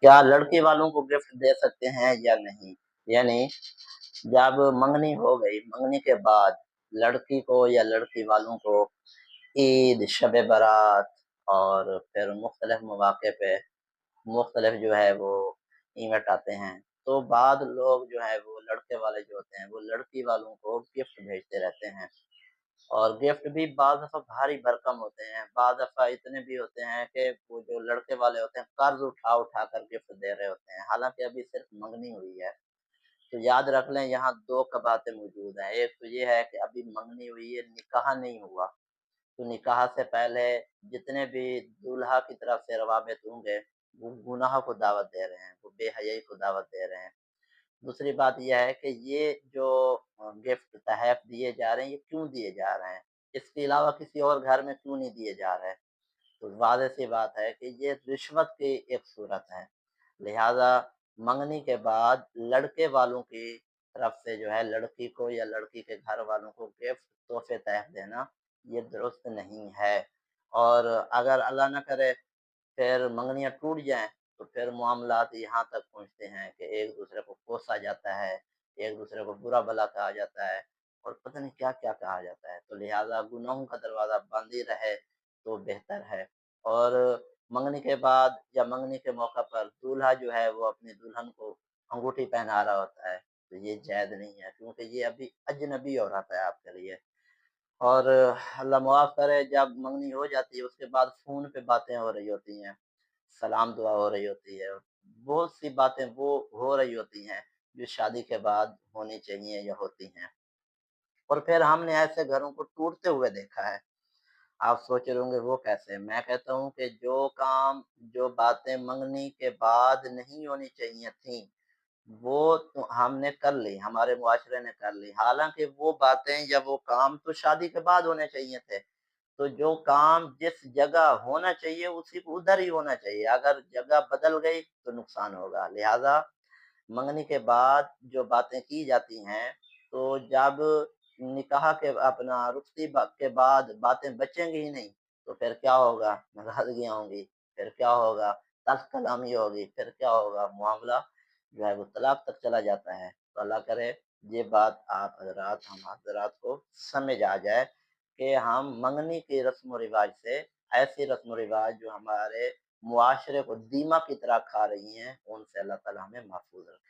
کیا لڑکی والوں کو گفٹ دے سکتے ہیں یا نہیں؟ یعنی جب منگنی ہو گئی، منگنی کے بعد لڑکی کو یا لڑکی والوں کو عید، شب برات اور پھر مختلف مواقع پہ مختلف جو ہے وہ ایونٹ آتے ہیں، تو بعض لوگ جو ہے وہ لڑکے والے جو ہوتے ہیں وہ لڑکی والوں کو گفٹ بھیجتے رہتے ہیں، اور گفٹ بھی بعض دفعہ بھاری بھرکم ہوتے ہیں، بعض دفعہ اتنے بھی ہوتے ہیں کہ وہ جو لڑکے والے ہوتے ہیں قرض اٹھا اٹھا کر گفٹ دے رہے ہوتے ہیں، حالانکہ ابھی صرف منگنی ہوئی ہے۔ تو یاد رکھ لیں یہاں دو باتیں موجود ہیں، ایک تو یہ ہے کہ ابھی منگنی ہوئی ہے، نکاح نہیں ہوا، تو نکاح سے پہلے جتنے بھی دولہا کی طرف سے روابط ہوں گے وہ گناہ کو دعوت دے رہے ہیں، وہ بے حیائی کو دعوت دے رہے ہیں۔ دوسری بات یہ ہے کہ یہ جو گفٹ تحائف دیے جا رہے ہیں یہ کیوں دیے جا رہے ہیں، اس کے علاوہ کسی اور گھر میں کیوں نہیں دیے جا رہے؟ تو واضح سی بات ہے کہ یہ رشوت کی ایک صورت ہے، لہذا منگنی کے بعد لڑکے والوں کی طرف سے جو ہے لڑکی کو یا لڑکی کے گھر والوں کو گفٹ تحفے تحف دینا یہ درست نہیں ہے، اور اگر اللہ نہ کرے پھر منگنیاں ٹوٹ جائیں تو پھر معاملات یہاں تک پہنچتے ہیں کہ ایک دوسرے کو کوسا جاتا ہے، ایک دوسرے کو برا بھلا کہا جاتا ہے اور پتہ نہیں کیا کیا کہا جاتا ہے، تو لہٰذا گناہوں کا دروازہ بند ہی رہے تو بہتر ہے۔ اور منگنی کے بعد یا منگنی کے موقع پر دولہا جو ہے وہ اپنی دلہن کو انگوٹھی پہنا رہا ہوتا ہے، تو یہ جائز نہیں ہے کیونکہ یہ ابھی اجنبی عورت ہے آپ کے لیے۔ اور اللہ معاف کرے جب منگنی ہو جاتی ہے اس کے بعد فون پہ باتیں ہو رہی ہوتی ہیں، سلام دعا ہو رہی ہوتی ہے، بہت سی باتیں وہ ہو رہی ہوتی ہیں جو شادی کے بعد ہونی چاہیے یا ہوتی ہیں، اور پھر ہم نے ایسے گھروں کو ٹوٹتے ہوئے دیکھا ہے۔ آپ سوچ رہے ہوں گے وہ کیسے؟ میں کہتا ہوں کہ جو کام جو باتیں منگنی کے بعد نہیں ہونی چاہیے تھیں وہ تو ہم نے کر لی، ہمارے معاشرے نے کر لی، حالانکہ وہ باتیں یا وہ کام تو شادی کے بعد ہونے چاہیے تھے، تو جو کام جس جگہ ہونا چاہیے اسی کو ادھر ہی ہونا چاہیے، اگر جگہ بدل گئی تو نقصان ہوگا، لہذا منگنی کے بعد جو باتیں کی جاتی ہیں تو جب نکاح کے اپنا رخصتی کے بعد باتیں بچیں گی ہی نہیں تو پھر کیا ہوگا؟ ناراضگیاں ہوں گی، پھر کیا ہوگا؟ تلخ کلامی ہوگی، پھر کیا ہوگا؟ معاملہ جو ہے وہ طلاق تک چلا جاتا ہے۔ تو اللہ کرے یہ بات آپ حضرات ہم حضرات کو سمجھ آ جائے کہ ہم منگنی کی رسم و رواج سے ایسی رسم و رواج جو ہمارے معاشرے کو دیمک کی طرح کھا رہی ہیں ان سے اللہ تعالیٰ ہمیں محفوظ رکھے۔